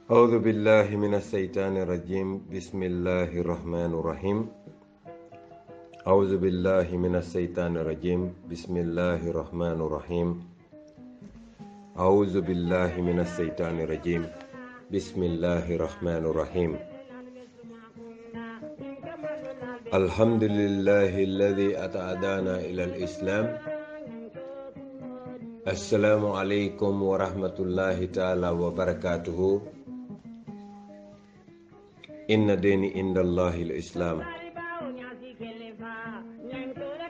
أعوذ بالله من الشيطان الرجيم بسم الله الرحمن الرحيم أعوذ بالله من الشيطان الرجيم بسم الله الرحمن الرحيم أعوذ بالله من الشيطان الرجيم بسم الله الرحمن الرحيم الحمد لله الذي أتعدانا إلى الإسلام السلام عليكم ورحمة الله تعالى وبركاته إن ديني عند الله الإسلام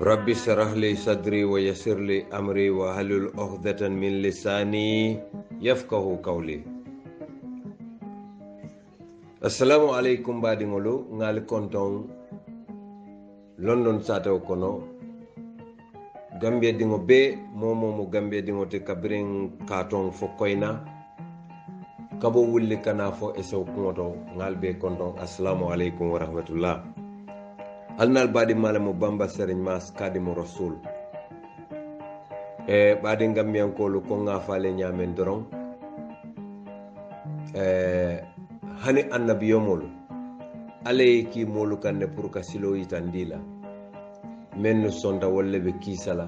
ربي اشرح لي صدري ويسر لي أمري واحلل عقدة من لساني يفقهوا قولي السلام عليكم baadiŋolu ŋaali kontoŋ London saatoo kono Gambia diŋo bee moo mu Gambia diŋo te kabiriŋ kaatoŋ fo koyna kabo wulli kana fo esew kuŋoto ŋaal be konton assalamu aleykum wa rahmatullah alnal baadi mala mo Bamba Serigne Mass Kadimu Rasul baadi Gambiyankolu ko ŋa faale ñaamen doron hani annabiyomolu ala ye ki moolu kan ne pour ka silo yitandi la men nu sonta wolle be kiisala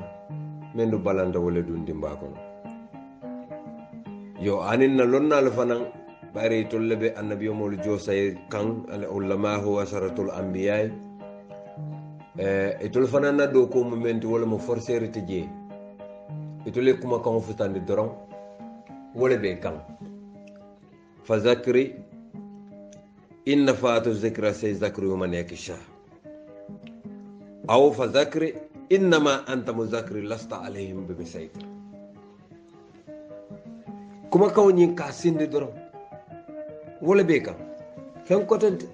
men nu balanta wolle dun dimba kono yo anin na lonnaalu fanan bari tolle be annabiyomolu joosaye kan ulamahu wasaratul anbiyaay itol fanan na do ko momenti wala mo forcerité je itole kuma kan futandi doron wala be kan fa zakri inna faatu zikra say zakru man yakisha aw fa zakri innama anta muzakri lasta alayhim bi misaytir kuma kaw ñin ka sindi doron wala be kan fen kotante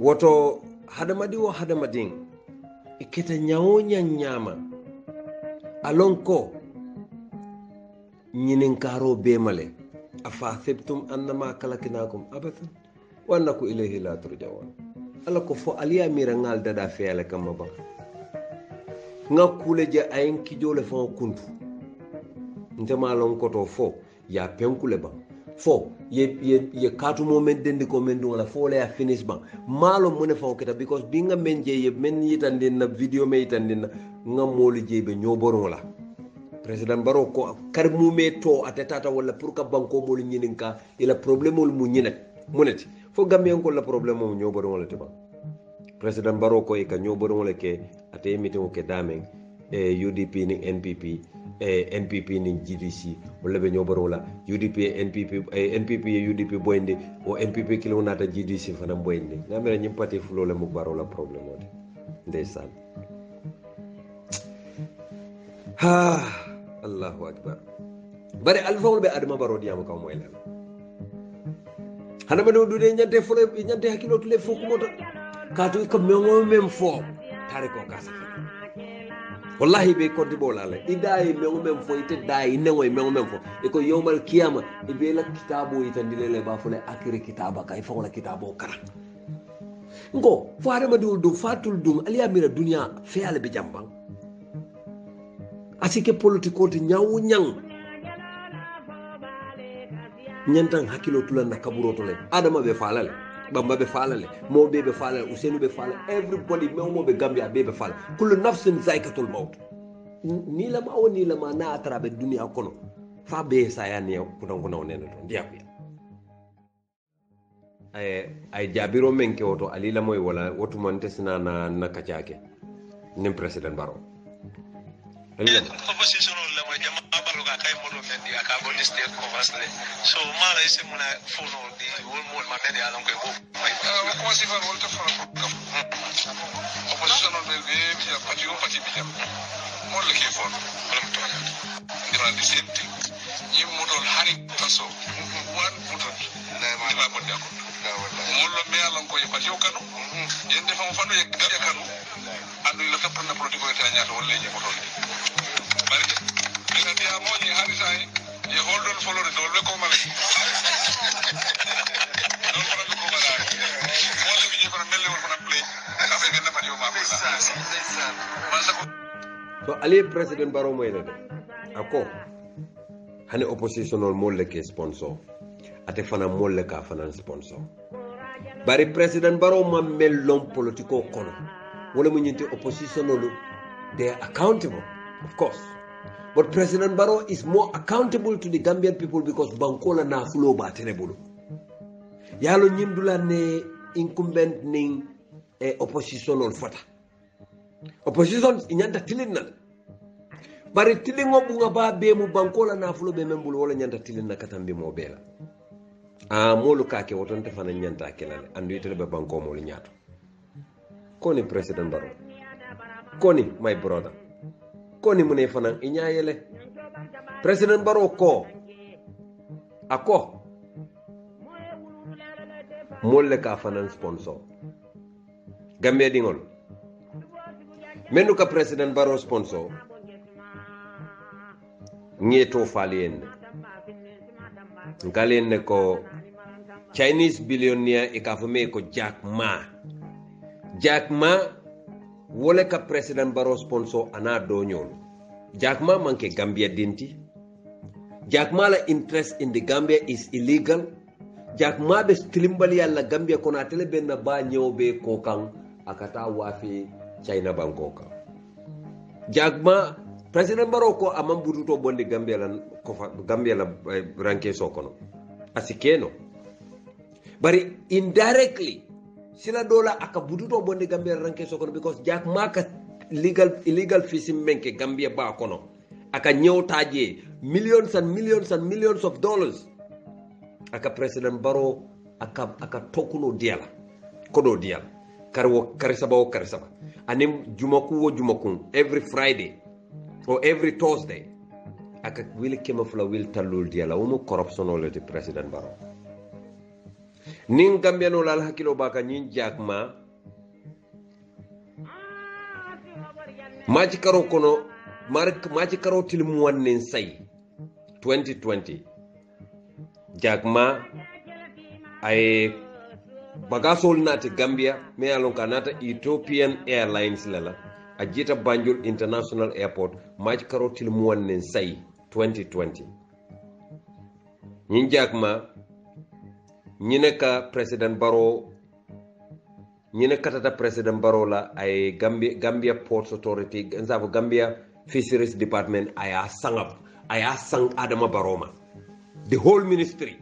woto hadamadi wo hadamadin iketa ñawo ñaññama alon ko ñinin karo be male afa sebtum annama kalakinakum abathan wa annakum ilayhi la turja'un ala ko fo aliya mira ngal dada feele kam ba nga kule je ayin kijole fo kuntu ntema lon koto fo ya penkule ba fo ye katu mo men dendi ko men dum la fo la ya finish ba malo mune fo keta because bi nga men je ye men yitande na video me yitande na nga moli je be ñoboron la president baro ko kar mu me to atata wala pour ka banko mo lu ñininka ila problème mu ñinet muneti fo Gambien ko la problème mo ñoboron wala te ba president baro ko e ka ñoboron wala ke ate meeting ke damen UDP ni NPP NPP ni GDC wala be ñoboron wala UDP NPP UDP boyndi o NPP kilo nata GDC fana boyndi ngamere ñim parti fulo le mu baro la problème wala ndeysaan ha Allahu akbar bari alfawol be adama baro diyama kaw moy lan hana do dude ñante folo ñante hakilo tule foku mota kaatu ko mengo mem fo tare ko kasa wallahi be ko dibo la idaay mengo mem fo ite daay nengoy mengo mem fo e ko yowmal kiyama e be la kitabo itandile le ba fole akire kitaba kay fo la kitabo kara ngo fo adama do fatul dum aliya mira dunya fe ala be jambang asike politiko ti ñawu ñang ñantan hakilo tulan na kaburo to le adama be falale Bamba be falale mo be falale Ousseynou be falale everybody mo be Gambia be falale kullu nafsin zaikatul maut ni la ma woni la ma na atrabe dunia kono fa be sayani ko non neno to ndiya ko ay jabiro men ke woto ali la moy wala wotu man tesna na kacake nim president baro opposition la mo jama baro ga kay mo do mendi aka bo liste ko fasle so mala ise muna fono di wol mo ma mendi ala ko bo ko si fa wol to fa opposition be be ya pati o pati bi mo le ke fono wala mo to ndira di senti yim mo do hani taso wan puto na ma bo da ko mo lo me ala ko pati o kanu yende fa mo fando ye kanu andu la tapna politiko ta nyato wala je mo to bari ina dia mo ni hari sai ye holdon folore dolbe ko male don ko ko mala mo le bi je ko melle won ko play ka fe genda ma yo ma ko so ali president baro moy la ako hani opposition ol mo le ke sponsor ate fana molle ka fana sponsor bari president Barrow ma mel lom politiko kono wala mu ñinti opposition lolu they are accountable of course, but President Barrow is more accountable to the Gambian people because bankola na fulo ba tenebulu yalo ñindula ne incumbent ning opposition on fata opposition ñanta tilin na bari tilin ngo bu nga ba be mu bankola na fulo be membulu wala ñanta tilin na katambi mo bela molu kake wotonte fana ñanta kelale andu yitele be banko molu ñaato koni President Barrow koni my brother koni mune fana iñayele President Barrow ko ako molle ka fana sponsor Gambia dingol menu ka President Barrow sponsor ngeto faliyenne ngalenne ko Chinese billionaire e ka fame ko Jack Ma wole ka President Barrow sponsor ana doñol Jack Ma manke Gambia dinti Jack Ma la interest in the Gambia is illegal Jack Ma be tilimbali yalla Gambia kono atele benna ba ñewbe ko kan akata wafi China Bangkok Jack Ma President Barrow ko amam bututo bonde Gambia la ko Gambia la ranke so kono asikeno bari indirectly sila dola aka bututo bonde Gambia ranke so kono because Jack Ma ka illegal fishing menke Gambia ba kono aka ñewtaje millions and millions of dollars aka President Barrow aka tokuno diala kodo diala karisaba anim jumaku every Friday or every Thursday aka wili kema fula wil talul diala umu corruption ole de President Barrow nin Gambia no lal hakilo baka ñin Jack Ma maji karo kono maji karo tilmu wannen say 2020 Jack Ma ay bagasol nati Gambia me alon ka nata Ethiopian Airlines lala ajita Banjul International Airport maji karo tilmu wannen say 2020 ñin Jack Ma ñine ka President Barrow ñine katata President Barrow la ay Gambia Ports Authority nzavo Gambia Fisheries Department aya sang Adama Barrow ma the whole ministry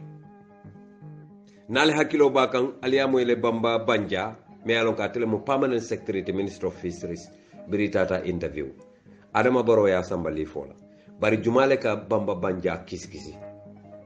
nale hakilo bakan aliamo ile Bamba Banja me alon ka tele mo permanent secretary Minister of Fisheries biritata interview Adama Barrow ya samba li fola bari jumale ka Bamba Banja kiskisi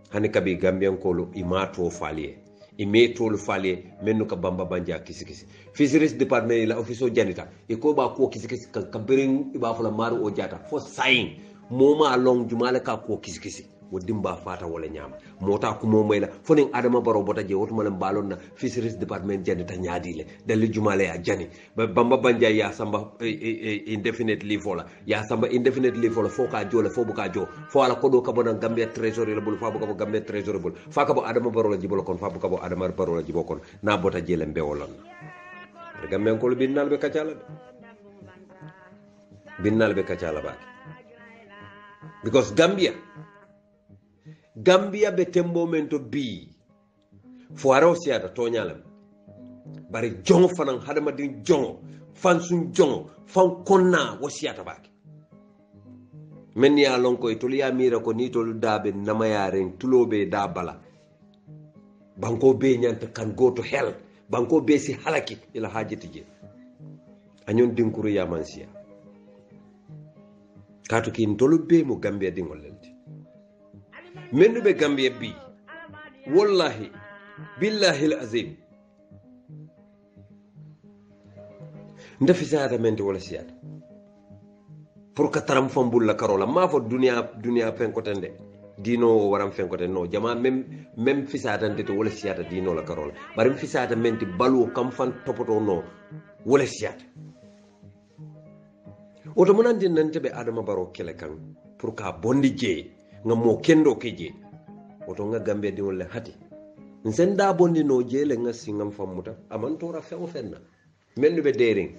hani kabi Gambian kolo imato falie imetol falie mennu ka Bamba Banja kisikisi Fisheries Department la office janita iko ba ko kisikisi ka berin iba fula maru o jata fo sayin moma long jumale ka ko kisikisi wo dimba fata wala nyama mota ko mo mayla fonin Adama Barrow bota je wotuma len balon na Fisheries Department janita nyaadile dal jumale ya jani Bamba Banja ya samba indefinite leave wala ya samba indefinite leave wala fo ka jole fo buka jo fo ala ko do ka bonan Gambia Treasury la bul fa buka bo Gambia Treasury bul fa ka bo Adama Barrow la jibol kon fa buka bo Adama Barrow la jibo kon na bota je len be wolon Gambia ko binnal be kacala ba because Gambia be tembo mento bi foaro siata toñalam bari jongo fanan hadama din jongo fansun jongo fan konna wasiata baki men ya lonko to liya mira ko ni to dabe namayaren tulobe da bala banko be nyanta kan go to hell banko be si halaki ila hajiti je anyon dinkuru ya mansia kato kin tolu be mo Gambia dingol lenti mendu be Gambia bi wallahi billahi alazim ndafi saata mente wala siata pour ka taram fambul la karola ma fo dunia fenkotende dino waram fenkotende no jama même fisata ndete wala siata dino la karola bari fisata mente balu kam fan topoto no wala siata oto monandi nante be Adama Barrow kele kan pour ka bondi je nga mo kendo keje oto nga Gambia di wala hati nsenda bondi no jele nga singam famuta amantora fewo fenna mendu be dering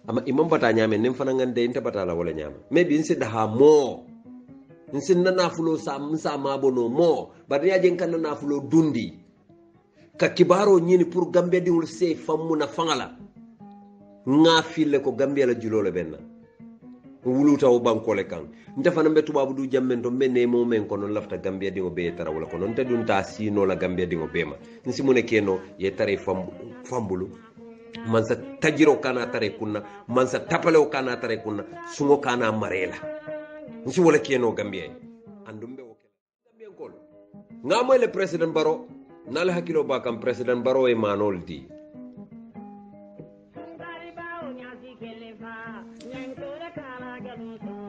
ama imam bata nyame nem fana ngande inte bata la wala nyama maybe inse da ha mo nsin na nafulo sa msa mabono mo bari ya jen kan na nafulo dundi ka kibaro nyini pour Gambia diwul se fammu na fangala nga fille ko Gambia la julole benna wuluta o bankole kan ndefana be tubabu du jammen to menne mo men kono lafta Gambia dingo be tara wala kono nte dun ta sino la Gambia dingo bema nsi mune keno ye tare fambulu mansa tajiro kana tare kunna mansa tapale kana tare kunna sungo kana marela nsi wala keno Gambia andumbe o Gambia kol ngamo le president Baro nal hakilo ba kam president Baro e manol di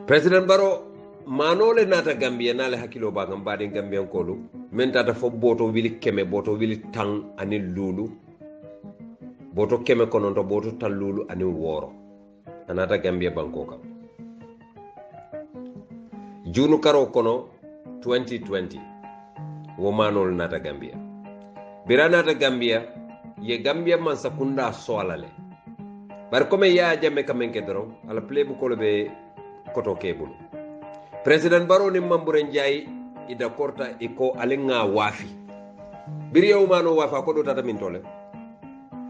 President Baro manole nata Gambia nale hakilo ba ngam baden Gambian kolu men tata fo boto wili keme boto wili tang ani lulu boto keme kono to boto tan lulu ani woro anata Gambia banko kam junu karo kono 2020 wo manol nata Gambia bira nata Gambia ye Gambia man sakunda soalale bar comme ya jamme kamen ke doro ala plebu ko be koto kebul president Baro ni mambure njay ida korta iko alinga wafi biri yow mano wafa ko do tata min tole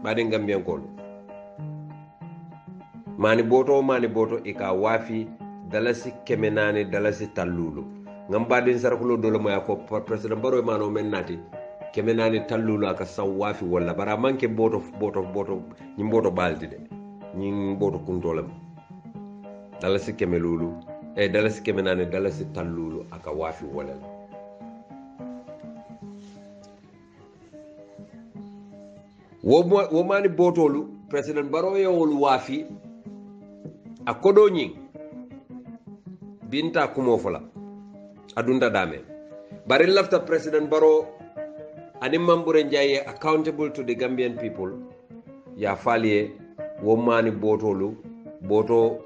bade Gambian ko mani boto ika wafi dalasi kemenane dalasi tallulu ngam badin sarakulo dole moya ko president Baro mano men nati kemenane tallulu aka saw wafi wala bara manke boto nyim boto baldi de nyim boto kuntolam dalasi kemelulu dalasi kemenane dalasi tallulu aka wafi wala wo mani botolu president Baro yewol wafi akodo nyi binta kumo fola adunda dame bari lafta president Baro ani mambure njaye accountable to the Gambian people ya falie wo mani botolu boto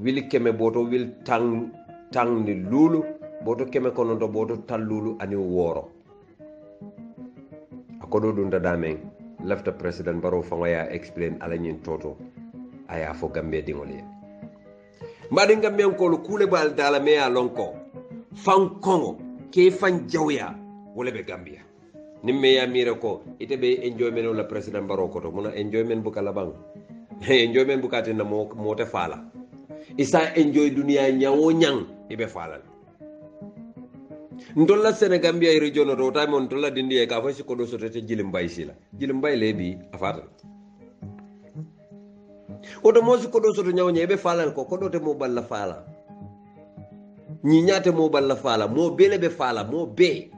wili keme boto wil tang ni lulu boto keme konondo boto tal lulu ani woro akodo dunda dame lafta president Baro fangaya explain ala nyin toto aya fo Gambia dingole mbadi Gambian ko lu kule bal dala me alonko fan kongo ke fan jawya wala be Gambia nimme ya mire ko ite be enjoyment la president Baro ko to muna enjoyment bu kala bang enjoyment bu katina mo te fala isa enjoy dunia nyawo nyang ibe falal ndolla Senegambia e region to tay mon tolla dindi e ka fa ci ko do sotete jilim bay sila jilim bay lebi afata oto mo ci ko do soto nyawo nyebe falal ko do te mo balla fala ñi ñaate mo balla fala mo bele be fala mo be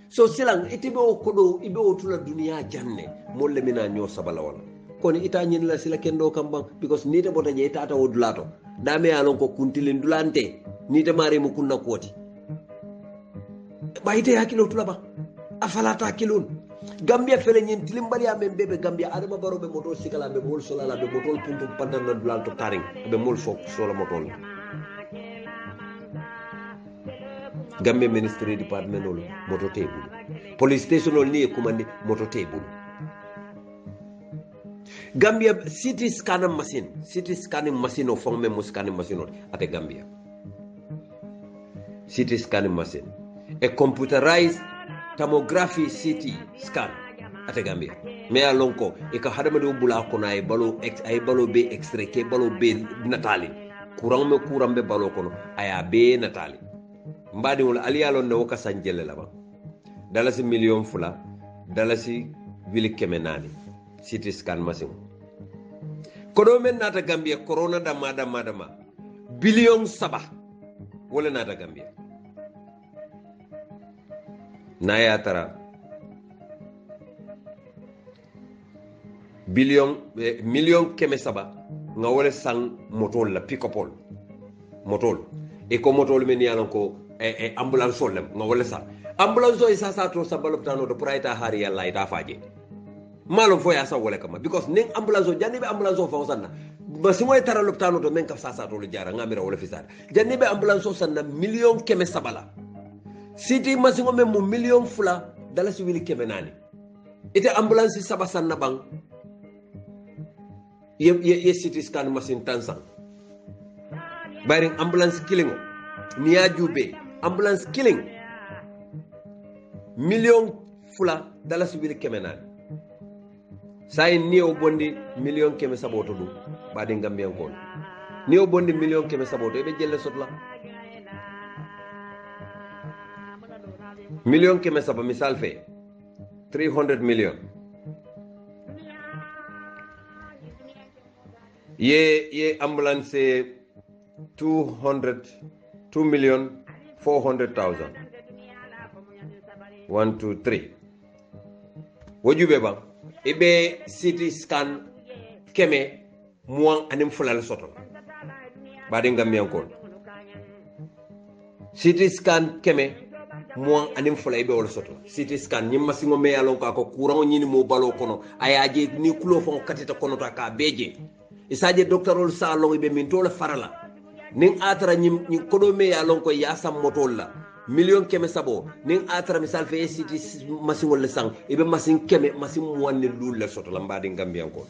so silang itibe o kodo ibe o tula dunia janne mo le mina nyo sabala wala kono ita ñin la sila kendo kambang because nite bota je tata o dulato dame alon ko kuntilin dulante nite mare mo kunna koti bayite hakilo tulaba afalata kilun Gambia fele ñin tilimbali amen bebe Gambia adama Baro be moto sikala be mol solala be motol puntu pandan na dulanto taring be mol sok sola motol Gambia Ministry Department ol moto table police station ol ni kumandi moto table Gambia city scanning machine o fong me mo scanning machine ate Gambia city scanning machine a computerized tomography CT scan ate Gambia me alonko e ka hadama do bula ko na ay balo be extrait ke balo be natali courant be balo kono aya be natali mbadi wala aliyalon ne woka sanjele la ba dalasi million fula dalasi wili kemenani CT scan machine kodo men nata Gambia corona dama billion saba wala nata Gambia naya tara million keme saba nga wala sang motol la pick-up motol e ko motol men yalan ko ambulance solem nga wala sa ambulance o isa sa to sa baloptano to praita hari yalla ita faje malum fo ya sa wala kama because ning ambulance o janni be ambulance o fa sanna basimo e tara loptano to men ka sa to le jara ngamira wala fisar janni be ambulance o sanna million keme sabala city masingo men mo million fula dala si wili keme nani ite ambulance saba sanna bang ye city scan machine tansan bari ambulance kilingo niya jube ambulance killing million fula dala subili kemenani sai niyo bondi million keme saboto du badi Gambian ko niyo bondi million keme saboto be jelle sotla million keme saba misal fe 300 million ye ambulance 2 million 400,000 1 2 3 wojube bang ibe CT scan keme muang anim fulal soto badi Gambian ko CT scan keme muang anim fulay be wol soto CT scan nyim masingo me yalon ka ko courant nyini mo balo kono ayaje ni kulo fon katita kono ta ka beje isaje doctorol salon ibe min tola farala nin atara nyim kodo me yalon ko yasam motol la million keme sabo nin atara misal fe CT masingol le sang ibe masin keme masin muwanne lul le soto la mbadi Gambian ko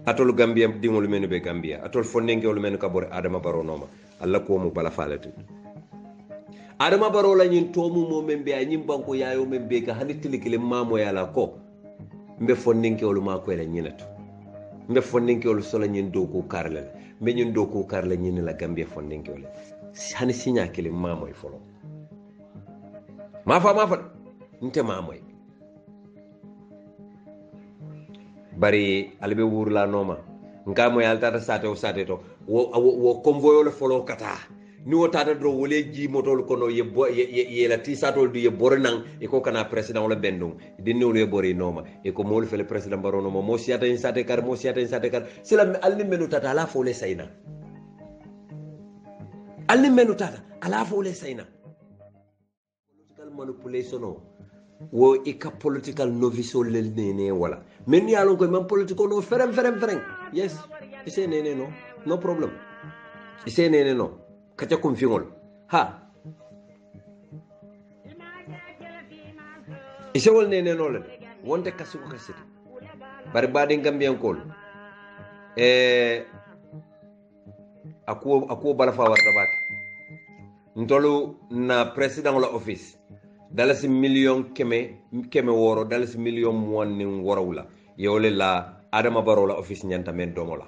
atol Gambia dingol menu be Gambia atol fonnenke wol menu kabore Adama Barrow noma alla ko mu bala falati Adama Barrow la nyin tomu mo membe ay nyim banko yayo membe ka hani tilikile mamo yala ko mbe fonnenke wol ma ko la nyinatu mbe fonnenke wol solo nyin doku karle mbe nyin doku karle nyin la Gambia fonnenke wol hani sinya kile mamo e folo ma fa nte mamo bari albe wurla noma ngamo yalta sate o sate to wo convoy le folo kata ni o tata do wole ji motol kono ye la tisatol du ye bornang e ko kana president wala bendum dinni wole bori noma e ko mol fele president barono mo siata in sate kar sila alni menu tata ala fo le sayna alni menu tata ala fo le sayna political manipulation wo ika political novice lel nene wala men yalon ko man political no ferem yes ise nene no problem ise nene no kacha kum fingol ha ise wol nene no le wonte kasuko kasiti bari badi Gambian kol ako bala fa warta bak ntolu na president la office dalasi million keme woro dalasi million muwanni worawla yewle la Adama Barrow la office nyanta men domola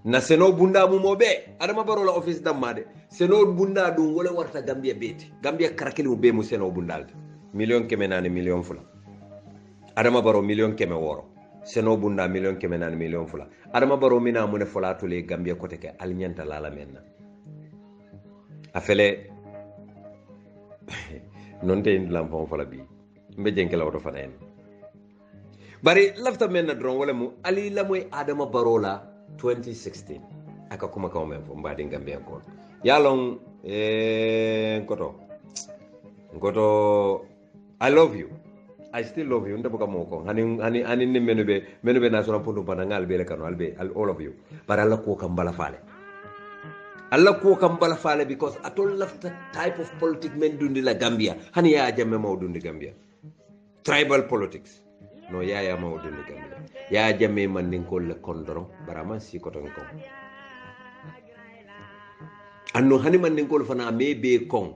na seno bunda mu mobe Adama Barrow la office damade seno bunda dum wala warta Gambia beti Gambia karakeli mu be mu seno bundalde million keme nani million fula Adama Barrow million keme woro seno bunda million keme nani million fula Adama Barrow mina mu ne fula to le Gambia kote ke al nyanta la menna afele non te lam fon fala bi mbe jenke la auto fana en bari lafta men na dron wala mu ali la moy Adama Barrow la 2016 aka kuma kaw men fo mbadi Gambia ko yalon ngoto I love you I still love you ndabo kamo ko hani ni menube national ponto banangal be le kanu albe all of you bara la ko kam bala fale Allah ko kam bala fale because atol lafta type of politics men dundi la Gambia hani ya jamme maw dundi Gambia tribal politics no ya maw dundi Gambia ya jamme man nin ko le kondoro barama si ko ton ko anno hani man nin ko fana me be kon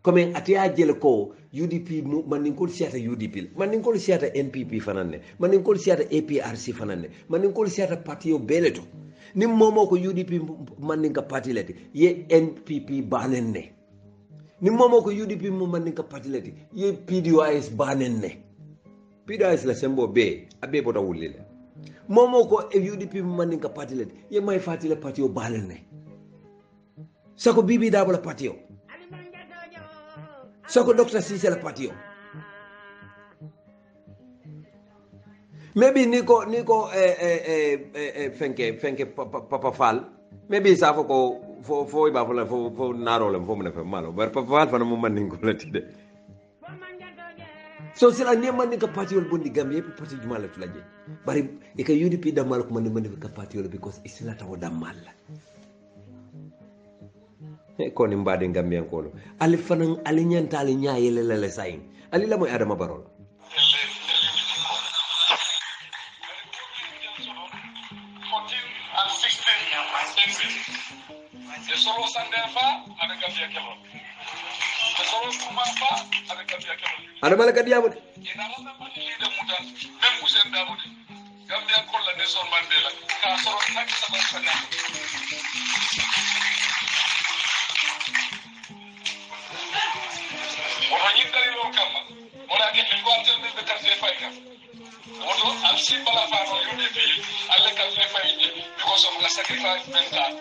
comme atiya jele ko UDP man nin ko siata UDP man nin ko siata NPP fananne man nin ko siata APRC fananne man nin ko siata parti o beleto ni momo ko UDP mandinka party leti ye NPP banenne ni momo ko UDP mandinka party leti ye PDOIS banenne PDOIS la sembo be abe bota wulile momo ko UDP mandinka party leti ye may party le party o banenne sako Bibi Dabo la party o sako Dr. Cissé la party o maybe niko fenke Papa Fall maybe sa fo iba fo naro le fo mena fe malo bar Papa Fall fana mo man ninko lati de so sila ni man ninka party wol bondi Gambia pe party jumala tulaje bari e ka UDP damal ko man ka party wol because isila taw damal ko ni mbade Gambia ko lo ali fanan ali nyanta ali nyaayele le sayin ali la moy Adama Barrow ada malaka diamo de because of the sacrifice mental.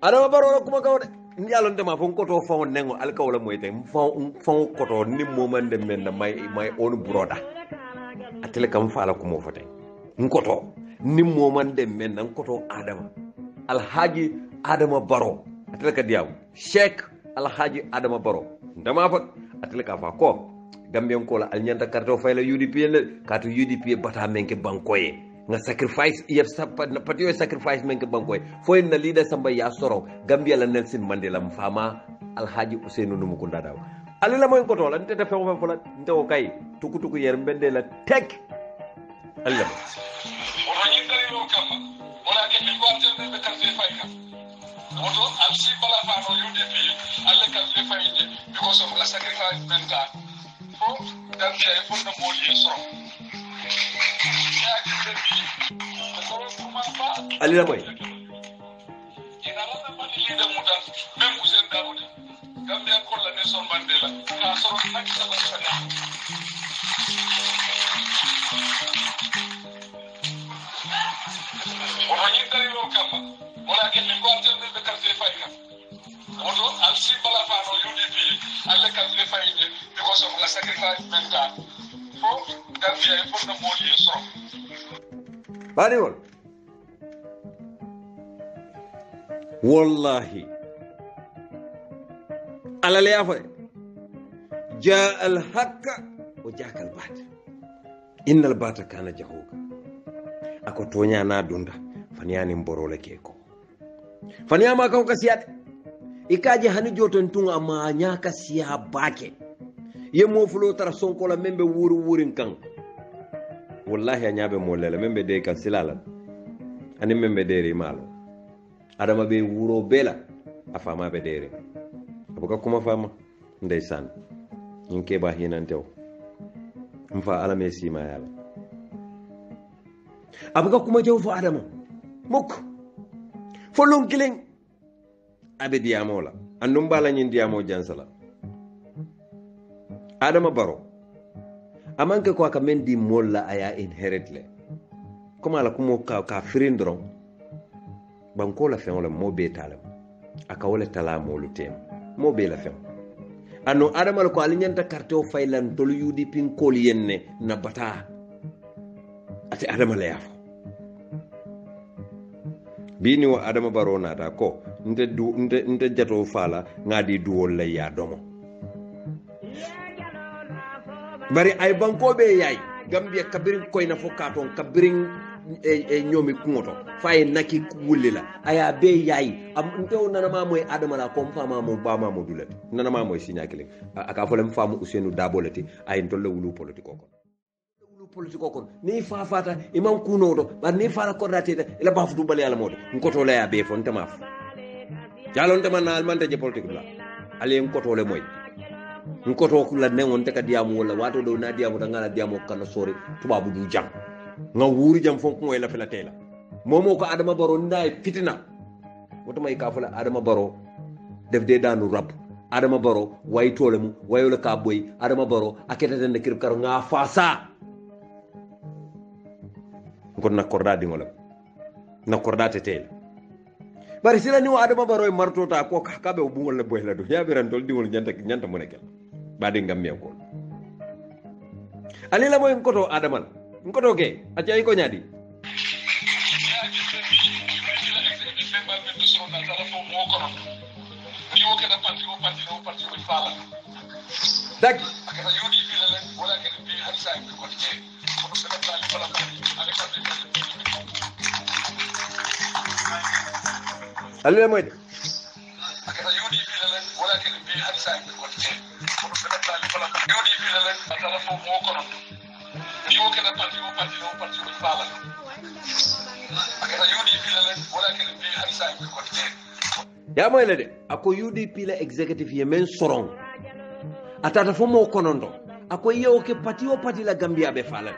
adama baro kuma kawde ndi alonde ma fon koto fon nengo alkawla moyte fon koto ni momande men may on broda atele kam faala ko mo fote ngoto ni momande men nan koto adama alhaji adama baro atele ka diaw sheikh alhaji adama baro ndama fa atele ka fa ko gambien ko la alnyanta karto fayla UDP le kato UDP bata menke bankoye nga sacrifice yef patio sacrifice menke bankoye foy na leader samba ya soro gambia la Nelson Mandela mfama alhaji Ousseynou Numukunda daw alila moy ko tola nte fe ko fola nte ko kay tuku yer mbende la tek alila because of the sacrifice mental. alila moy because of the sacrifice mental. bari wol wallahi alal yafa jaa al haqq wa jaaka al bat innal bata kana jahuga ako tonya na dunda fanyani mborole keko fanyama ka ko siyade ikaje hani joton tun amma nyaka siya bake yemo fulo tara sonko la membe wurin kan wallahi anyabe molela membe de kan silala ani membe de rimalo adama be wuro bela afama be dere abuka kuma fama ndeysan inke ba hinantew mfa ala me sima yalla abuka kuma jew fo adama muk fo lonkilen abe diamo la andum bala nyin diamo jansala adama baro amanke ko aka mendi molla aya inherit le comme ala kumo ka firindron banko la fen wala mo be talam aka wala tala mo lutem mo be la fen anno adama ko alinyanta karto faylan tol yudi pin kol yenne na bata ati adama la yafo bini wa adama baro nata ko nte jato fala ngadi duwol la ya domo bari ay banko be yayi gambia kabirin koyna fo katon kabirin nyomi kungoto fay naki wulila aya be yayi am ntew nana ma moy adama la kom fama mo ba ma mo dulet nana ma moy signa kele aka fo lam famu Ousseynou Dabolati ay tolle wulu politique ko wulu politique ko ni fa fata imam kuno do bar ni fa la coordinateur ila ba fu dubal yalla modo ngoto la ya be fon tama jalon tama na almanta je politique la ale ngoto le moy nkoto kula nengon te ka diamu wala wato do na diamu da ngala diamu kana sori tubabu du jam nga wuri jam fon ko la fela tela momo ko adama baro nday fitina woto may ka fala adama baro def de danu rap adama baro way tolemu wayol ka boy adama baro aketa den kirib karo nga fasa ngon na korda di ngolam na korda te tel bari sila ni adama baro e martota ko kabe o bungol le boy la do yabiran tol dingol nyanta mo nekel bade ngamme ko ali la moy ngoto adama ngoto ke acay ko nyadi dak ali la moy ya moy le de ako UDP la executive ye men soron atata fo mo konondo ako yewo ke parti o parti la Gambia be fala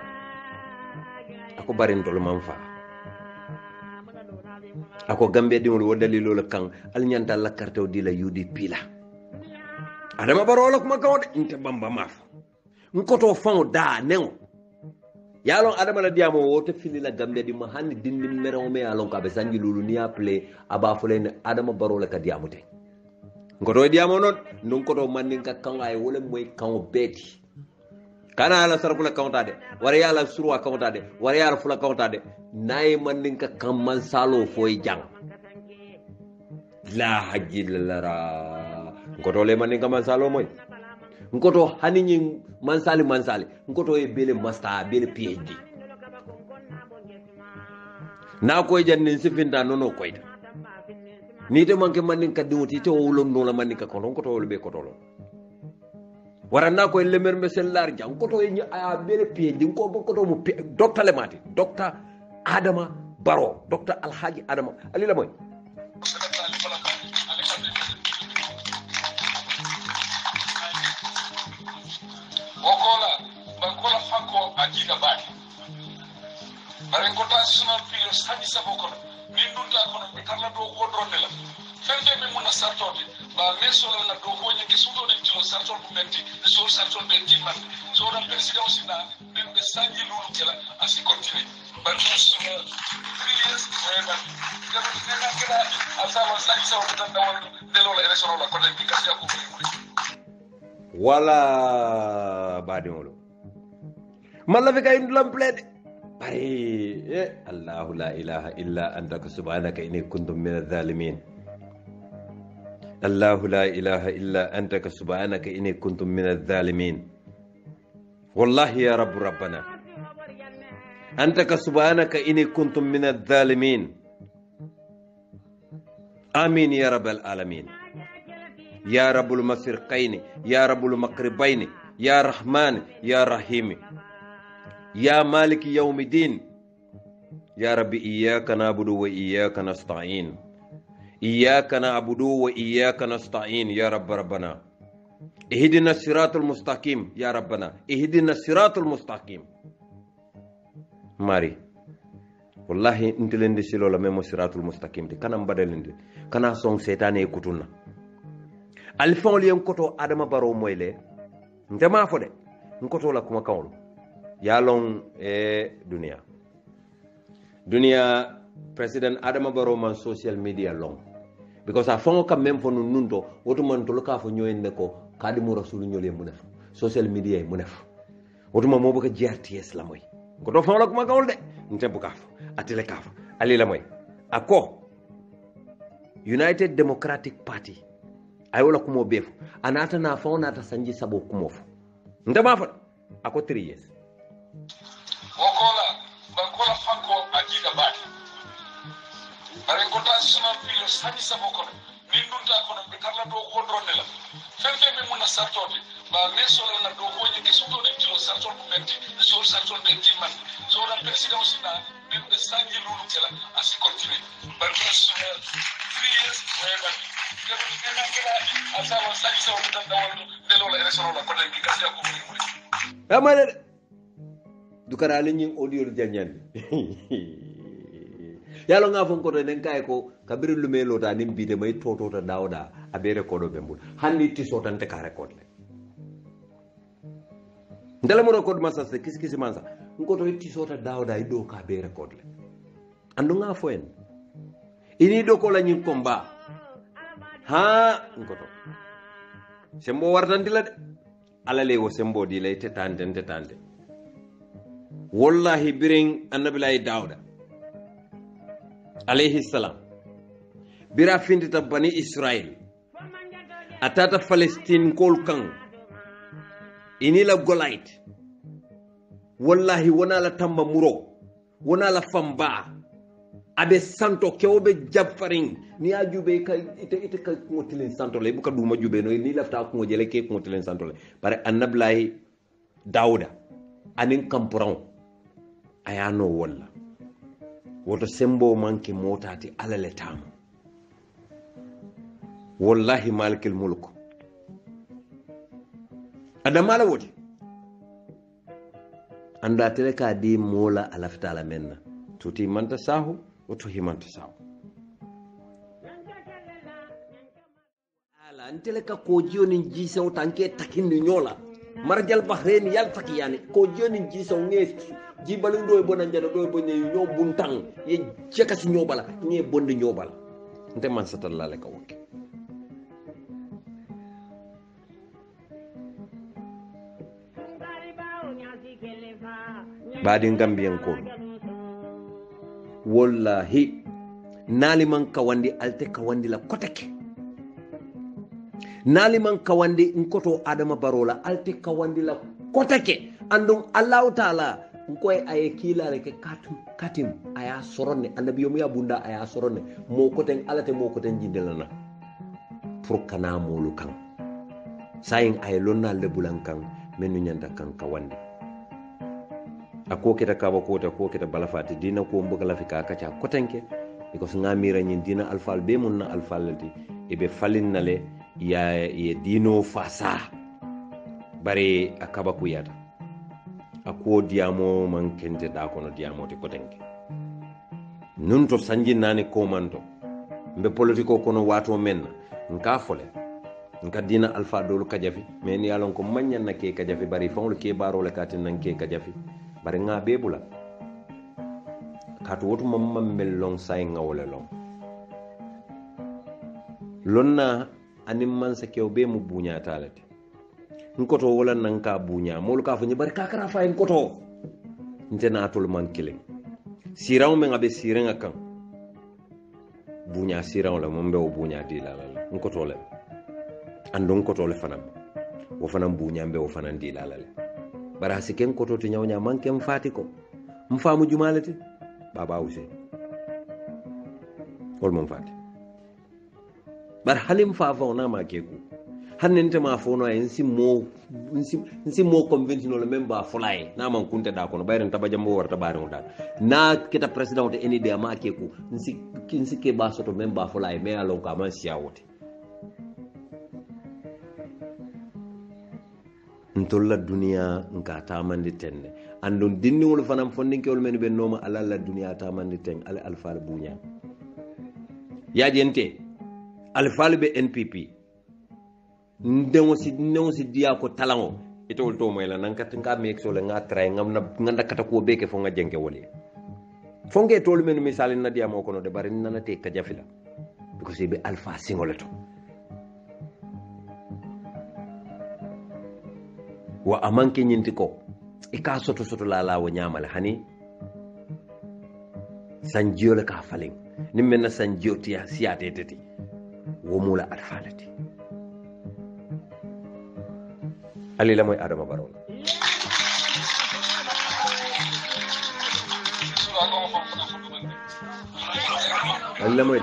ako barin tolo man fa ako Gambia dimul wo dalilo la kan al nyanta la carte o di la UDP la adama barolo ko makaw de inte bamba maf nkoto fon da nengo yalon adama la diamo wote fili la Gambia di ma hanni dindi mero me yalon ka be sanji lulu ni appelé aba fulen adama barolo ka diamo te ngoto diamo non non koto mannin ka kan ay wala moy kan beti kana ala sarfula kawta de wara yala surwa kawta de wara yala fula kawta de nay mannin ka kan man salo foy jang la hajillara ngoto le mannin ka man salo moy ngoto hanini mansali ngoto e bele master bele PhD na koy jannin sifinda nono koyta ni de manke mannin ka diwti te wolon no la mannin ka kono ngoto wol be koto lo warana koy lemer mesel lar jang ngoto e a bele PhD ko bo koto mu docteur le mati docteur Adama Barrow docteur Alhaji Adama ali la moy Bankola Fanko Ajiga Baki. Barengota National Pilot Study Sabokon, Mindunta Kono, Carla do Wodronella. Fende me Muna Sartori, ba Mesola na do Hoya Kisudo de Tilo Sartor Benti, the Soul Sartor Benti Man, so that President Sina, then the Sanji Lulukela as he continued. But 3 years, as I was like so that the Lola Eresona Kodan Picasso. Wala badimolo malla fi kay ndlam plede bari Allah la ilaha illa anta subhanaka inni kuntu minadh zalimin Allah la ilaha illa anta subhanaka inni kuntu minadh zalimin wallahi ya rabb rabbana anta subhanaka inni kuntu minadh zalimin amin ya rabbal alamin يا رب المشرقين يا رب المغربين يا رحمن يا رحيم يا مالك يوم الدين يا رب إياك نعبد وإياك نستعين إياك نعبد وإياك نستعين يا رب ربنا اهدنا الصراط المستقيم يا ربنا اهدنا الصراط المستقيم ماري والله انت لندي سيلو لا ميمو الصراط المستقيم دي كانام بدلندي كانا سون شيطان يكوتونا alfon li nkoto Adama Barrow moyle ndema fo de nkoto la kuma kawlo yalon dunia president Adama Barrow man social media long because a fon kam même fo nundo woto man to ka fo nyoyende ko kadimu rasul nyole mu def social media mu def woto mo boka GRTS la moy nkoto fon la kuma kawlo de ntembu ka fo atele ka fo ali la moy ako United Democratic Party ayola kumo befu anata na fauna ta sanji sabo kumofu ndama fa ako 3 years bankola Fanko Ajiga Baki. Barengota National Pilot Study Sabokon, Mindunta Kono, Carla do Wodronella. Fende me Muna Sartori, ba Mesola na do Hoya Kisudo de Tilo Sartor Benti, the Soul Sartor Benti Man, so that President Sina, then the Sanji Lulukela as he continued. But 3 years, wherever. amale dukara linyin audio janyan yalo nga fon ko den kay ko kabiri lume lota nim bide may toto ta dawda abere ko do bembul hanni ti sotante ka record le ndala mo record masa se kisi mansa ko to ti sota dawda ido ka be record le andu nga foen ini do ko la nyin komba ha ngoto sembo wartanti la de alale wo sembo di lay tetante wallahi biring annabi lay dauda alayhi salam bira findita bani israel atata palestine kol kan ini la golite wallahi wana la tamba muro wana la famba abe santo kewbe jabfaring ni ajube kay ite ka ngotilen santo le buka duma jube no ni lafta ko jele ke ngotilen santo le bare annablay dauda anin kampuran ayano walla woto sembo manke motati alale tam wallahi malikil mulk adamala woti anda tele ka di mola alaftala menna tuti manta sahu oto himanta sahu ala antele ka ko joni jisaw tanke takindi nyola marjal bahrain yal takiyani ko joni jisaw nge jibalu do bona jada do bonne nyo buntang ye jekasi nyobala nge bonde nyobala nte man satalla le ka wokke baadi gambiyankol wallahi naaliman kawandi alte kawandi la koteke naaliman kawandi nkoto adama barola alte kawandi la koteke andum allahu taala nkoy aye kilare ke katim aya soronne annabiyomu ya bunda aya soronne mo koten alate mo koten jindelana pour kana molu kan sayin aye lonna le bulan kan menu nyanda kan kawandi ako kita kaba kota ko kita balafati dina ko mbuga lafika kacha kotenke because ngamira nyin dina alfal be mun na alfal lati ibe falin nale ya ye dino fasa bare akaba ku yata ako diamo man kente da kono diamo te kotenke nun to sanji nani ko manto mbe politiko kono wato men nka fole nka dina alfa dolu kajafi men yalon ko manyan na ke kajafi bari fawul ke baro le katin nan ke kajafi bari nga bebula katu wotu mamma mellon say ngawle long lonna anim man sa kew be mu bunya talati nkoto wala nan ka bunya mol ka fanyi bari kakara fa nkoto ntena atul man killing siraw me ngabe sirenga kan bunya siraw la mombe o bunya dilala nkoto le andon nkoto le fanam wo fanam bunya mbe wo fanan dilala le bara siken koto to nyawnya manke mfati ko mfamu jumalati baba use kol mon fati bar halim fa na ma keku hannente ma fono ay nsi mo conventional member fulay na man kunte da kono bayren tabajambo warta barin da na kita president de eni de ma keku nsi ke ba soto member fulay me alon ka man siawote ntolla duniya nka tamandi tenne andon dinni wol fanam fondinke wol men be noma ala la duniya tamandi ten ala alfal bunya ya jente alfal be npp ndemo si dia ko talango itol to moy la nan kat nga mek so la nga tray ngam kata ko beke fo nga jenke woli fonge tol men misali na dia mo kono de bari nana te ka jafila because be alfa singoleto wa amanke nyinti ko ika soto la wa nyamala hani sanjiyo le ka falen nimme na sanjiyo tiya siyate tete wo mula alfalati ali la moy adama baro ali la moy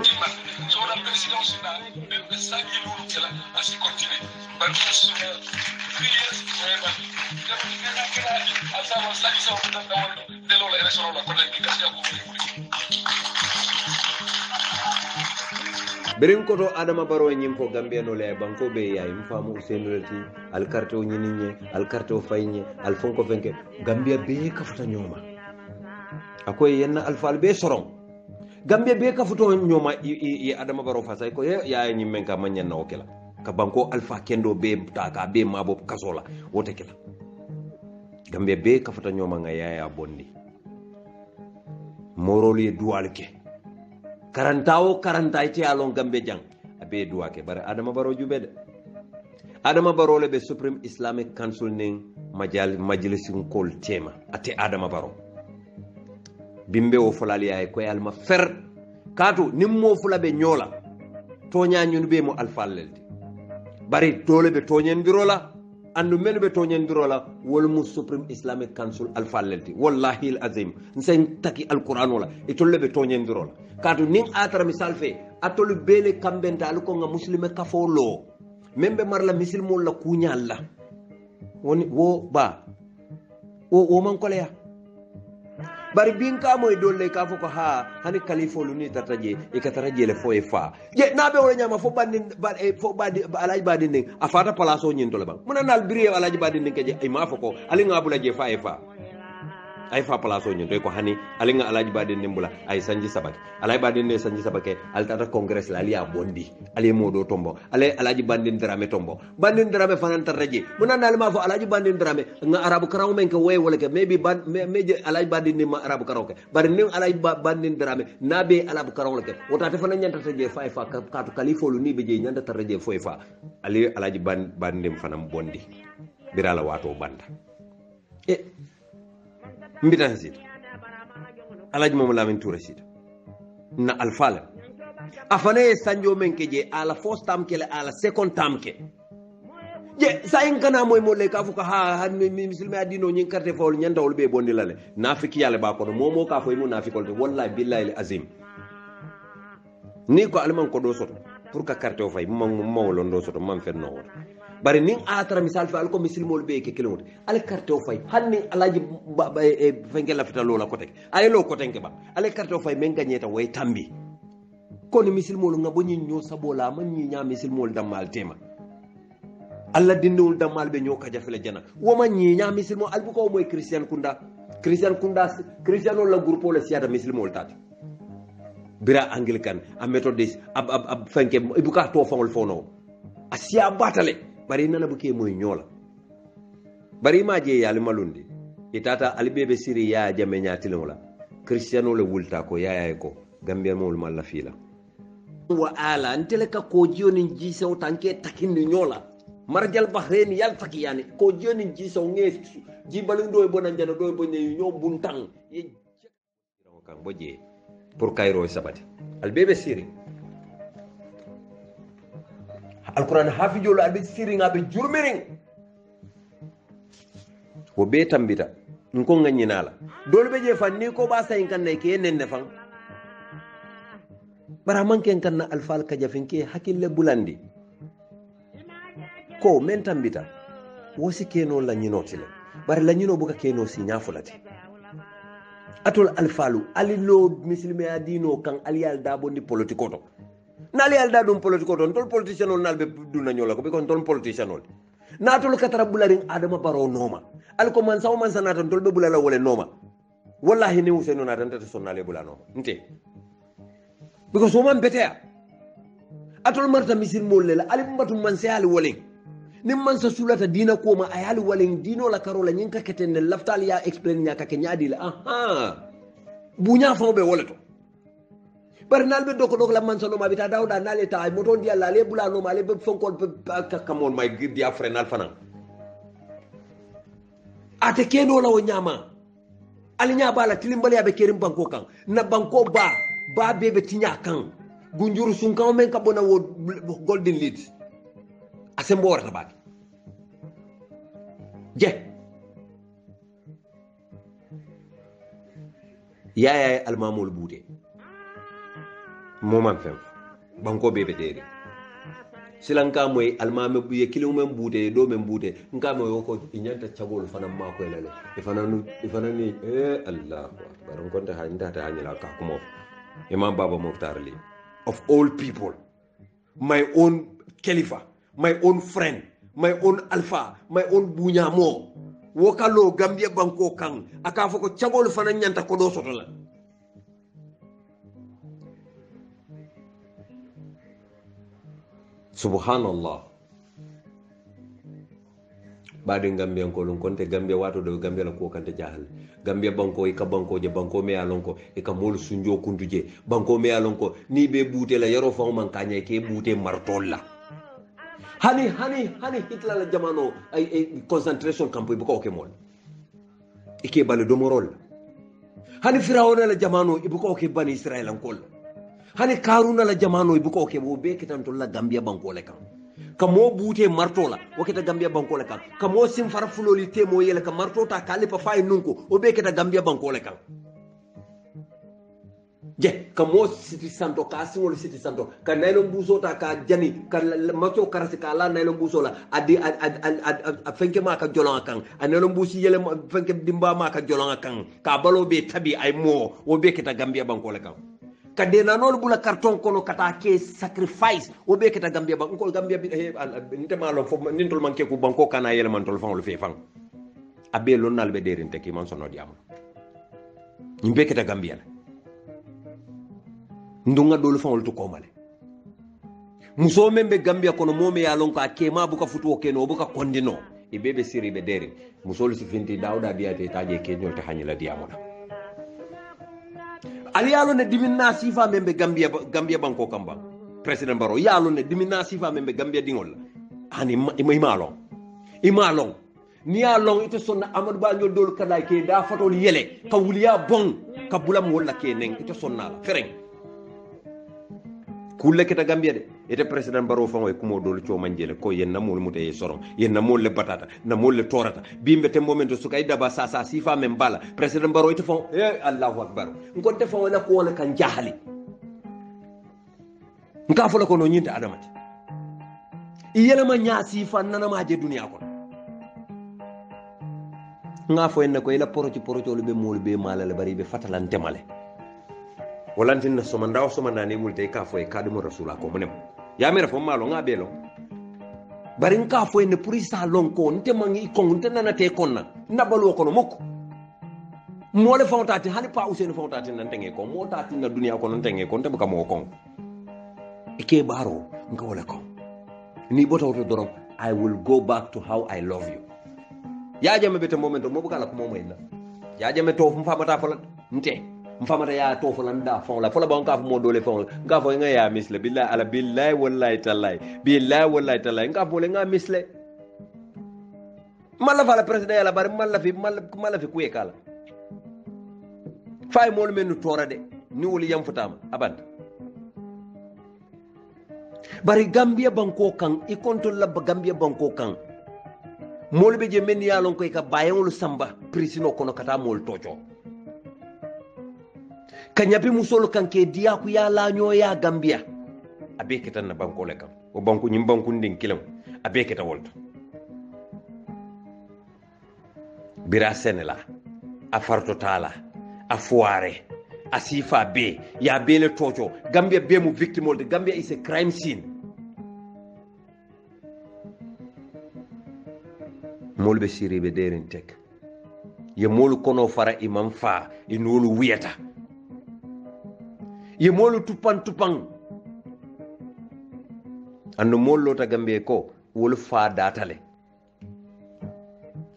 berin koto adama baro nyim fo gambia no le banko be yaay mfamu senulati al carte o nyininye al carte o faynye al fonko fenke gambia be kafuta nyoma akoy yenna alfal be soron gambia be kafuto nyoma e adama baro fasay ko yaay nyim men ka manyen na okela ka banko alfa kendo be taka be mabo kasola wote kila gambia be kafuta nyoma nga yaaya bondi moroli dualke karanta ite alon gambe jang abe duake bare adama baro jubede adama baro le be supreme islamic council ning majlisin kol tema ate adama baro bimbe o fulali ay ko yalma fer katu nimmo fulabe nyola tonya nyun be mo alfallelde bari dole be tonyen birola andu men be tonyen birola wol mu supreme islamic council alfallelde wallahi alazim nsen taki alquran wala itolle be tonyen birola katu ning atara misal fe atolu bele kambenta aluko nga muslime kafolo membe marla misilmo la kunyalla woni wo ba o man koleya bari binka moy dolle ka foko ha hani kalifolu ni tataje e kataraje le fo e fa je nabe wala nyama fo bandin fo badi alaji badin ning afata palaso nyin to le bang munanal biri alaji badin ning ke je e ma foko ali ngabula je fa e fa ay fa palaso nyin to ko hani ali nga alaji badin ning bula ay sanji sabake alaji badin ne sanji sabake al tata congress la ali a bondi ali modo tombo ale alaji bandin drame tombo bandin drame fanan taraje munanal ma fo alaji bandin drame nga arabu karaw men ko way wala ke maybe meje alaji bandin ni ma arabu karaw ke bari ni alaji bandin drame nabe alabu karaw ke wota te fanan nyanta taje fa fa katu kalifolu ni be je nyanta taraje fo fa ali alaji bandin fanam bondi birala wato banda mbitan sit alaji mom lamin toura sit na alfala afane sanjo men ke je ala first time ke ala second time ke je sayin kana moy mo le ka fuka ha muslimi adino nyin carte fawol nyanda wol be bondi lale nafiki yalla ba ko momo ka foy mu nafikol wallahi billahi azim ni ko alman ko do soto pour ka carte o fay mo lon do soto man fen no won bari nin atara misal fa alko muslimol be ke kelmot ale carte o fay hanni alaji fengela fita lola ko tek ay lo ko tenke ba ale carte o fay men gagneta way tambi kono muslimol ngabo nyi nyo sabola man nyi nya muslimol damal tema alla dindul damal be nyoka jafele jana woma nyi nya muslimo albu ko moy christian kunda christiano la groupe la siada muslimol tat bira anglican a methodist ab fenke ibuka to fangol fono asia batale bari nana buke moy nyola bari ma je yali malundi itata albebe siri ya jame nyatilola christiano le wulta ko yaya ko gambia mol malla fila wa ala antele ka ko joni jiso tanke takindi nyola marjal bahrain yal takiyani ko joni jiso ngesu jibalu do bonan jana do bonne nyom buntang ye kan boje pour kayro sabati albebe siri alquran hafijolo albe siri ngabe jurmiring wo be tambita nko nganyinala dole be je fanni ko ba sayin kan ne ke nenne fan bara manken kan na alfal ka jafinke hakille bulandi ko men tambita wosi keno la nyinotile bari la nyino buka keno si nyafulati atol alfalu alilo muslimi adino kan aliyal dabo ndi politiko to nali alda dum politiko to tol politician on nalbe duna nyola ko be kon ton politician on natol katara bularin adama baro noma alko man saw man sanata tol be bulala wala noma wallahi ne useno na tan tata sonnale bulano nte because woman betea atol marta misil molle la ali mbatum man sayali wolen nim man sa sulata dina ko ma ayali wolen dino la karola nyinka ketenne laftal ya explain nya ka ke nyaadi la aha bunya fo be woleto bar nalbe doko la man sono ma bita dawda nale ta moto ndi alla le bulano ma le be fonkol ka kamon my dia friend al fanan ate keno la wonyama ali nya bala tilimbali abe kerim banko kan na banko ba bebe tinya kan gunjuru sun kan men ka bona wo golden lead asembo warata ba je ya almamul bude moman fem banko bebe deri silanka moy almame buye kilo men bude do men bude nka moy ko inyanta chagol fana ma ko lele e fana ni allah akbar on konta ha ndata hanyala ka kumo imam baba Mukhtar li of all people my own khalifa my own friend my own alpha my own bunyamo wokalo gambia banko kan aka foko chagol fana nyanta ko do soto la subhanallah bade gambia ko lon konte gambia wato do gambia la ko kante jahal gambia banko e ka banko je banko me alon ko e ka mol sunjo kunduje banko me alon ko ni be bute la yaro fa man kanye ke bute martolla hani hitler la jamano ay concentration camp bu ko ke mol ike bale do morol hani firawona la jamano ibu ko ke bani israel an kol hani karuna la jamano ibu ko ke bo be kitanto la gambia banko le kan kamo bute martola wakita gambia banko le kan kamo sim fara fuloli temo yele ka martota kalipa fay nunko o be kita gambia banko le kan je ka mo siti santo ka singol siti santo ka naylo mbuso ta ka jani ka macho karasi ka la naylo mbuso la adi a fenke ma ka jolon kan anelo mbusi yele fenke dimba ma ka jolon kan ka balo be tabi ay mo wo be kita Gambia banko le kan ka de nanol bula carton kono kata ke sacrifice wo be kita Gambia banko ko Gambia bi nte ma lo fo nintol manke ku banko kana yele man tol fangol fe fang abe lon nal be derinte ki man sono diam ñimbe kita Gambia la ndunga dolu fangol to komale muso membe Gambia kono momi ya lon ka kema buka futu keno buka kondino e bebe siri be deri muso lu sifinti dawda biate taje kenyol te hanyila diamola ali yalo ne diminna sifa membe Gambia banko kamba president Barrow yalo ne diminna sifa membe Gambia dingol hani imalon ni ya long ite sonna Amadou Ba ñol dolu kada ke da fatol yele ka wuliya bon ka bulam wala ke nen ite sonna la fereng kulle kita Gambia de ite president Barrow fango e kumo dolu cho manjele ko yen namol mutay soron yen namol le batata namol le torata bimbe te momento su kay daba sa sifa men bala president Barrow ite fon Allahu akbar ngol te fon la ko wala kan jahali nka fola ko no nyinta adamati iyela ma nya sifa nana ma je duniya ko nga fo en ko ila poroci lu be mol be malale bari be fatalante male walantin na soma ndaw soma nani multe ka fo e kadimo rasula ko munem ya mera fo malo nga belo bari nka fo en pour sa lon ko nte mangi ko nte nana te konna nabalo ko no moko mo le fawtati hani pa usen fawtati nan tenge ko mo tati na dunia ko nan tenge ko nte baka mo ko e ke baro nga wala ko ni bota to dorom I will go back to how I love you ya jame bete momento mo bukala ko mo moyna ya jame to mfa mata fola nte mfamata ya to fola nda fola banka mo dole fola nga fo nga ya misle billahi ala billahi wallahi tallahi nga fo le nga misle malla fala president yala bari malla fi kuye kala fay mo men tora de ni woli yam futama abad bari Gambia banko kan i kontrol la Gambia banko kan mol be je men yalon koy ka bayangul samba prisino kono kata mol tojo kanyapi musolo kanke dia ku ya lanyo ya Gambia abe ketan na banko le kam o banko nyim banko ndin kilam abe keta wolto bira senela a farto tala a foire a sifa be ya bele tojo Gambia be mu victim de Gambia is a crime scene molbe siribe derin tek ye molu kono fara imam fa inolu wiyata ye molu tupan ando mollo ta Gambia ko wol fa datale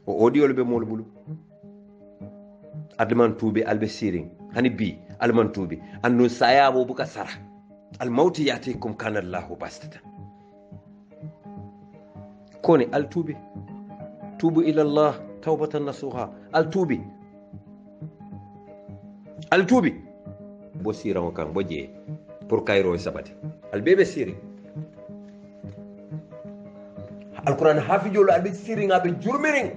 o audio be mol bulu adman tubi albe siring hani bi alman tubi annu sayabo buka sara al mauti yatikum kana Allahu bastata koni al tubi tubu ila Allah tawbatan nasuha al tubi bo siran kan bo je pour kayro sabati al bebe siri alquran hafijolo albe siri ngabe jurmiring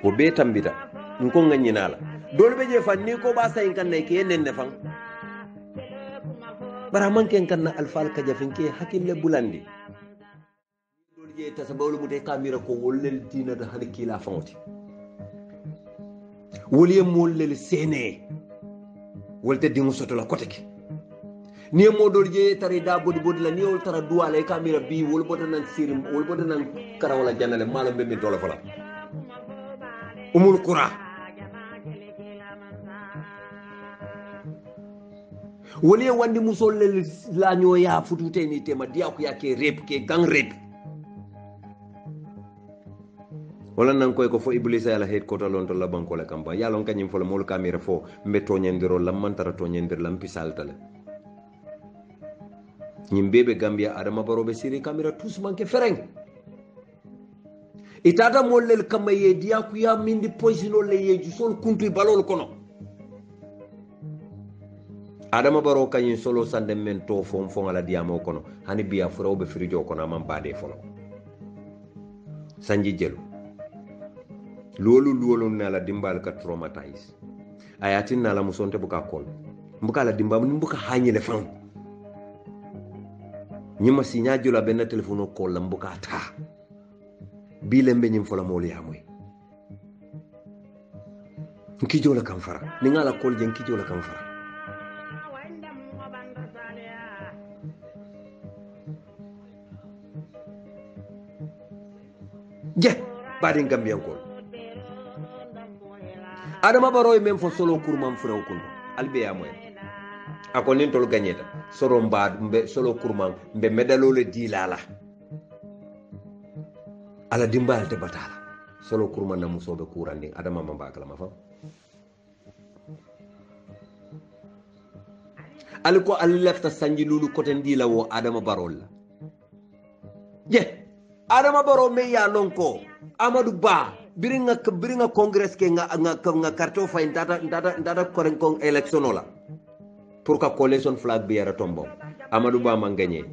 wo be tambita nko nganyinala dole be je fanni ko ba sayin kan nay ke nenne fan bara man ken kan na alfal ka jafinke hakille bulandi dole je tasabawlu mute kamira ko wollel dina da halki la fawti woliye mollel sene wolte dingu soto la koteke ni mo dol je tari da bodi la ni wol tara duwale kamira bi wol botanan sirim wol botanan karawala janale malo be mi dole fala umul qura woliye wandi musol la ñoo ya futute ni tema dia ko yake rep ke gang rep wala nan koy ko fo iblis ala head ko talon to la banko la kamba yalon kanyim fo la mol kamera fo mbeto nyendiro lam mantara to nyendir lam pisal tale nyim bebe Gambia adama barobe siri kamera tous manke fereng itata mollel kamaye dia ku ya mindi poisino le yeju sol kuntu balol kono adama baro kanyin solo sande men to fo ala diamo kono hani biya furo be frijo kono man bade folo sanji jelu lolu na la dimbal ka traumatize ayatin na la musonte buka kol mbuka la dimba mbuka hanyele fan nyima sinya jula ben telephone ko la mbuka ta bi lembe nyim fola mol yamoy nki jola kam fara ni ngala kol je nki jola kam fara je badi Gambian ko Adama Barrow même fo solo kurmam furaw kun albe yamoy ako nin tol gagneta soro mbad mbe solo kurmam mbe medalo le dilala ala dimbal te batala solo kurman na musobe kurande Adama mambakala ma fa aliko al lefta sanji lulu koten dila wo Adama Barrow la je Adama Barrow me ya lonko Amadou Ba biringa congress ke nga karto fa ndata koren kong election la pour ka coalition flag bi yara tombo Amadou Ba man gagné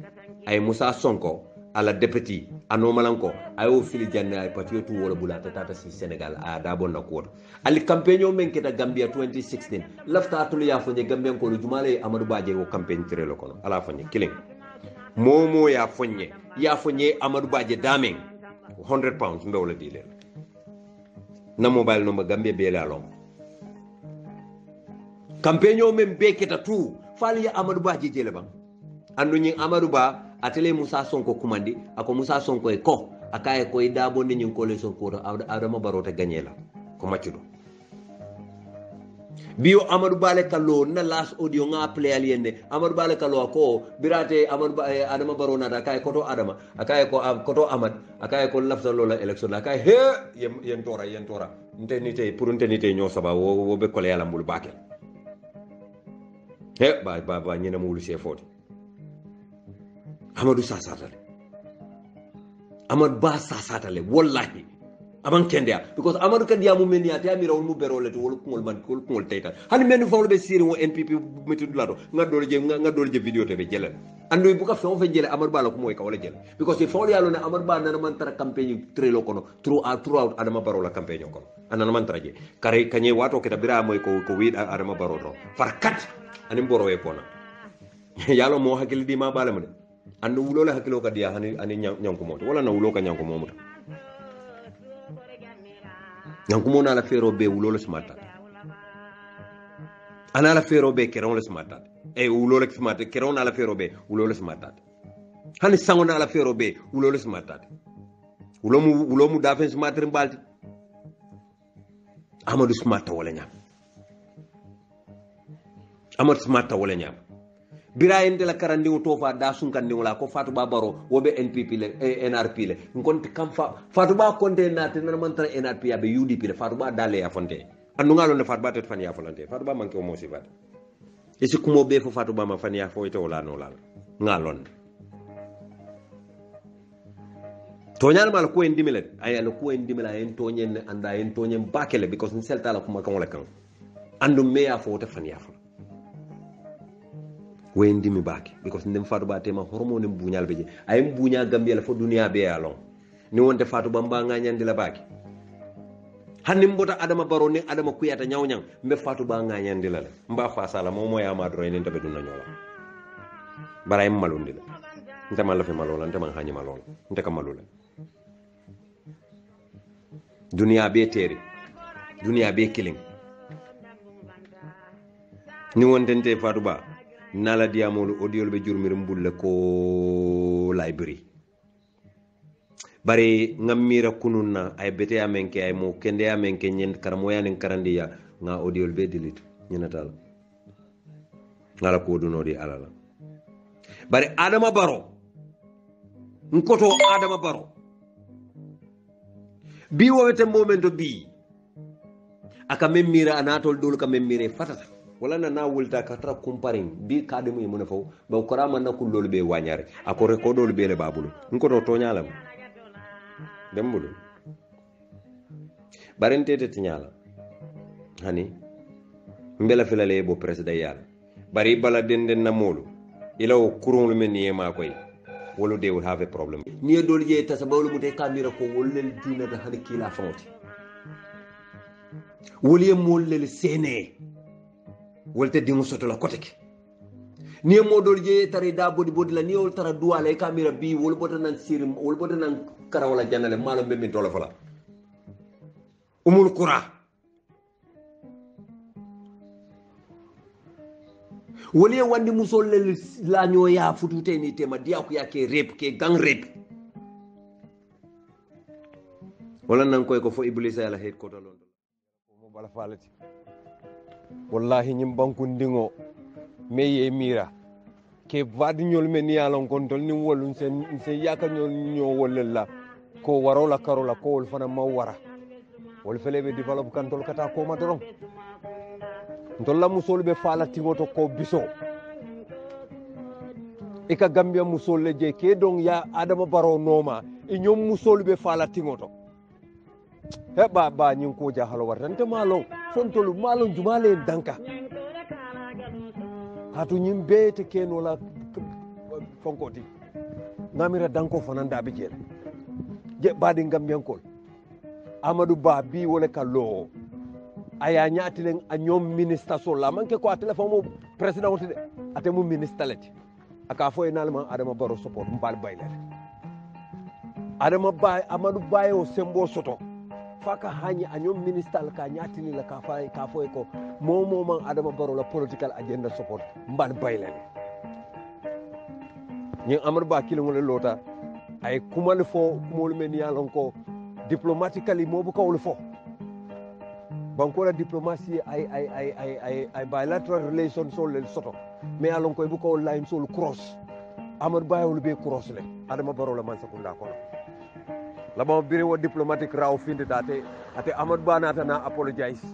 ay Moussa Sonko ala député anomalanko ayo fili janne ay patriotu wala bulata tata si Sénégal a dabo na ko ali campagne men keta Gambia 2016 lafta atul ya fonye Gambia ko lu jumale Amadou Ba je wo campagne tiré lo kono ala fonye killing momo ya fonye Amadou Ba je damen 100 pounds mbe wala dile na mobile number Gambia be la long campagne men be keta tu fali ya Amadou Ba je jele bang andu nyi Amadou Ba atele Moussa Sonko kumandi ako Moussa Sonko e ko akaye ko dabo ni nyi ko le Sonko Adama Barrow ta gagné la ko maccudo biyo Amadou Ba le kallo na last audio nga play aliende Amadou Ba le kallo ko birate Adama Barrow na akaye koto Adama akaye ko koto Amad akaye ko lafta lola election akaye he yen tora nte nite pour nte nite nyo saba wo be ko le yalla mbul bakel he ba nyina mulu chefoti Amadou sasatale Amadou Ba sasatale wallahi aman kendia because Amadou kandia mu meni ati amira wol mu berole to wol kungol man kol kungol tayta hani men fawlo be siri wo NPP metu lato ngadol je video te be jele andu bu ka fe jele Amadou Ba la ko moy ka wala jele because il faut yalo ne Amadou Ba na man tara campagne trelo kono throughout Adama Barrow la campagne kono anana man tara je kare kanye wato ke tabira moy ko wi Adama Barrow do farkat ani boro e pona yalo mo hakili di ma bala mun andu wulo la hakilo ka dia ani nyanko moto wala na wulo ka nyanko moto nyanko mo na la fero be wulo la smata ana la fero be keron la smata e wulo la smata keron na la fero be wulo la smata hani sango na la fero be wulo la smata wulo mu dafen smata mbalti Amadou smata wala nyam Amadou smata wala nyam birayen de la karandi o tofa da sunkandi wala ko Fatou Ba Barrow wobe NPP le NRP le ngonti kam Fatou Ba konte na te na man tra NRP abe UDP le Fatou Ba dale ya fonte andu ngalo ne Fatou Ba te fan ya folante Fatou Ba manke o mo sifat e ci kumo be fo Fatou Ba ma fan ya fo ite wala no lal ngalon toñal mal ko en dimile ay ala ko en dimile en toñen anda en toñen bakele because ni selta la kuma kan wala kan andu me ya fo te fan ya fo wendi mi baki because ndem Fatou Ba tema hormone buñal beje ay buña Gambia la fo dunia be alon ni wonte Fatou Ba nga ñandi la baki hanni mbota Adama Barrow ni Adama kuyata ñawñang mbe Fatou Ba nga ñandi la mba fa sala mo moy amadro en tabe dunna ñola baray malundi la ndema la fe malola ndema hañi malola ndeka malula dunia be teri dunia be killing ni wonte nte Fatou Ba nala diamolu audio be jurmir mbulle ko library bari ngamira kununna ay bete amenke ay mo kende amenke nyen karamo yanen karandiya nga audio be delete nyenatal ngala ko duno di alala bari Adama Barrow nkoto Adama Barrow bi wowete momento bi aka memira anatol dol ka memire fatata wala na wulta ka tra comparing bi kademu e mona faw ba ko rama na ko lolu be wañare akore ko dolu be le babulu nko to ñalam dembulu barente te ñala hani mbela filale bo president yalla bari bala denden na molu ila o kuron lu men yema koy wolo they will have a problem ni dol je ta sabawlu mu te kamira ko wollel dina da hani kila fawti woli mo lel sene wolte dingu soto la koteke ni modol je tari da bodi la ni ol tara duwale kamera bi wol bota nan sir wol bota nan karawala janale malo be min tolo fala umul qura woli wandi musol la ñoya futute ni tema dia ko yake rep ke gang rep wala nan koy ko fo iblis ala head ko dolon mo bala falati wallahi ñim banku ndingo meye mira ke vadi ñol men yalon kon tol ni wolun sen yaka ñol wolella ko warola karola ko wol fana ma wara wol felebe develop kan tol kata ko ma doron ndolla musol be falati goto ko biso ika gambia musol le je ke don ya adama baro noma e ñom musol be falati goto heba ba ñin ko ja halo wartante malo fontolu malo jumale danka hatu ñim beete keno la fonkoti ngamira danko fananda be jere je badi gambiankol amadou ba bi wala kallo aya ñaatilen a ñom ministre so la manke ko a téléphone mo président wote de ate mu ministre leti aka fo enalma adama baro support mbal baylere adama bay amadou baye o sembo soto faka hani a ñom ministre ka ñaatini la ka fo ko momo man adama baro la political agenda support mbal baylere ñi amadou ba kilingol lota ay kumal fo kumol men yalon ko diplomatically mo bu kawul fo bankola diplomatie ay bilateral relations sol le soto mais alon koy bu ko line sol cross amad bayol be cross le adama baro la man sakunda ko la ba biri wo diplomatic raw finde date ate amad ba nata na apologize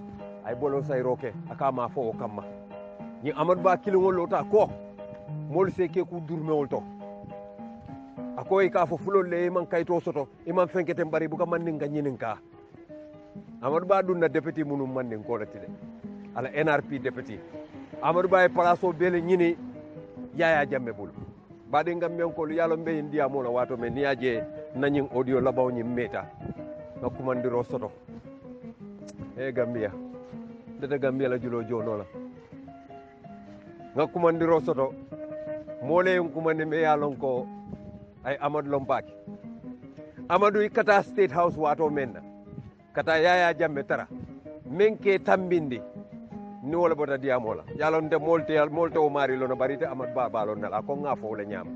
ay bolo say roke aka ma fo kamma ni amad ba kilingol lota ko mol se ke ku durmewol to akoy ka fo fulo le man kayto soto imam fenkete bari bu ka man ni nganyinin ka Amadou Ba dunna député munu man ko lati de ala NRP député Amadou Ba e place bele ñini Yaya Jammeh bul bade ngam men ko yalo mbe ndiya mo la wato men niaje nañin audio labaw ñi meta na kumandiro soto e Gambia de Gambia la julo jono la na kumandiro soto mole en kumande me yalon ko ay Amadou Lompaki Amadou ikata State House wato men kata Yaya Jammeh tara menke tambindi ni wala bota diamola yalon de molte o mari lono barite amad baba lon nala ko ngafo la nyam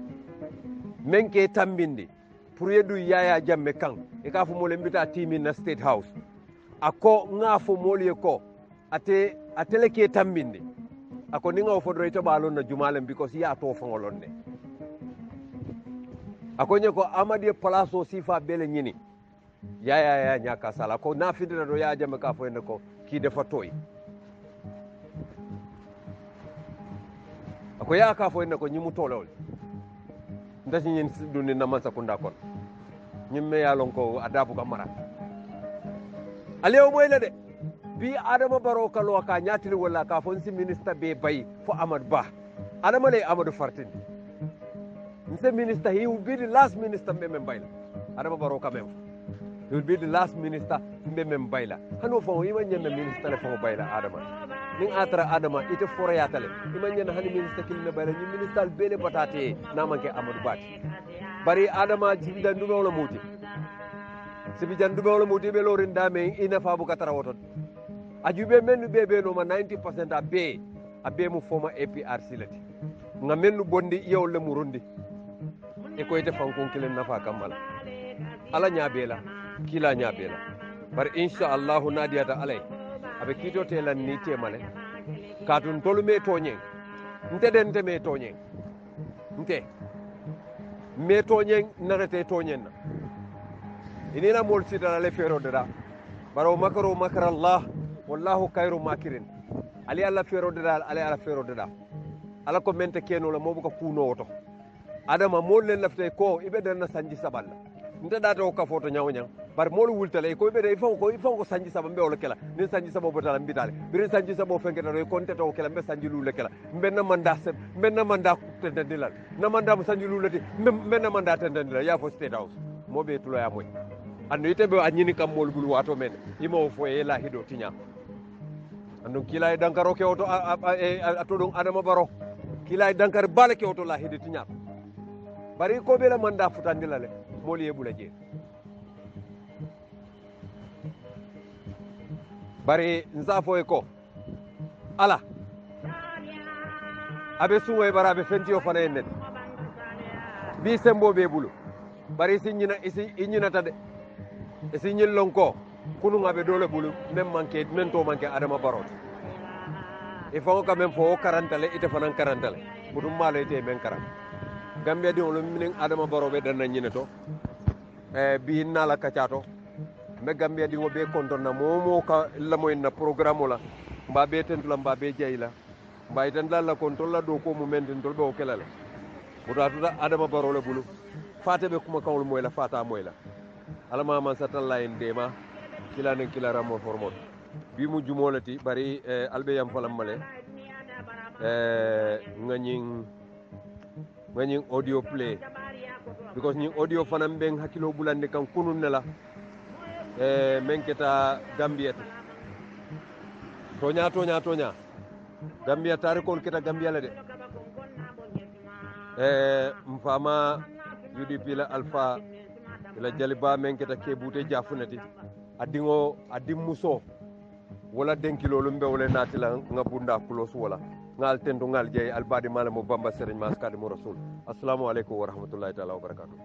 menke tambindi pour yedu Yaya Jammeh kan e ka fu mole mbita timi na State House ako ngafo mole ko ate ateleke tambindi ako ninga o fodro ito balon na jumalem because ya to fangolon ne ako nyeko amadi place o sifa bele nyini Yaya nyaka sala ko na fidira do Yaya Jammeh ka fo en ko ki defa toy ako ya ka fo en ko nyimu tolol ndasi nyin dunni na mansa kunda kon nyimme yalon ko adabu kamara alew moyle de bi adama baro kalo ka nyatili wala ka fo si minister be bay fo Amad Ba adama lay Amadou Fartin nse minister he will be the last minister be men bayla adama baro ka mem he will be the last minister be men bayla hano fo yima nyen minister le fo bayla adama ning atra adama ite foro yatale yima nyen hani minister kilne bayla ni minister bele batate na manke Amadou Ba bari adama jibidan dum wala muti sibi jandu wala muti be lorin dame ina fa bu katara woton ajube menu bebe no ma 90% abe mu former APRC lati nga menu bondi yow le murundi e ko ite fankon kilen nafa kamala ala nyaabela kila nyaabela bar insha Allah nadiyata alay abe kito telan ni temale katun tolume tonyen nte den te me tonyen nte me tonyen narete tonyen inina mol sitala le fero dada baro makaro makar Allah wallahu khairu makirin ali alla fero dada ali ala fero dada ala ko mente keno la mobuka kuno woto adama mol le lafte ko ibe den sanji saballa nte data o ka foto nyawnya bar mol wultale ko ibe de ifon ko sanji sabambe wala kala ni sanji sabo botala mbitale bir sanji sabo fenketa do konte to kala mbe sanji lule kala mbe na manda tendendilal na manda mo sanji lulati mbe na manda tendendilal ya fo State House mo be tulo ya moy andu ite be anyini kam mol bul wato men imo fo e la hido tinya andum kila dankaro ke oto ato ɗum adama baro kila dankar bala ke oto la hiditi ñaat bari ko bela manda futandila le moli yebula je bari nzafo e ko ala abe suŋo e bara abe fentiyo fana en net bi sembo be bulu bari isi ñinata de isi ñillon ko kunun abe dole bulu men to manke adama barot e fango ka men fo karantale ite fanan karantale budum malo ite men karam gambia di on minen adama barobe dan na ñineto bi nala kacato me gambia di be konton na momo ka lamoy na programme la mba be tentula mba be jeyla mba itan la konton la do ko mu menden tol be o kelale budatuda adama barole bulu fate be kuma kawul moy la fata moy la alama man satalla en dema kila nen kila ramo formot bi mu jumolati bari albe yam falam male ngañing audio play because ñing audio fanam ben hakilo bulande kan kunun nela men keta gambia toña gambia tare kon keta gambia la de mfama UDP la alpha la jaliba men keta kebute jafunati adim muso wala denkilolu mbe wala natila nga bunda kulos wala ngal tendo ngal jey albadi malamu bamba serigne maskadi mo rasul assalamu alaykum wa rahmatullahi ta'ala wa barakatuh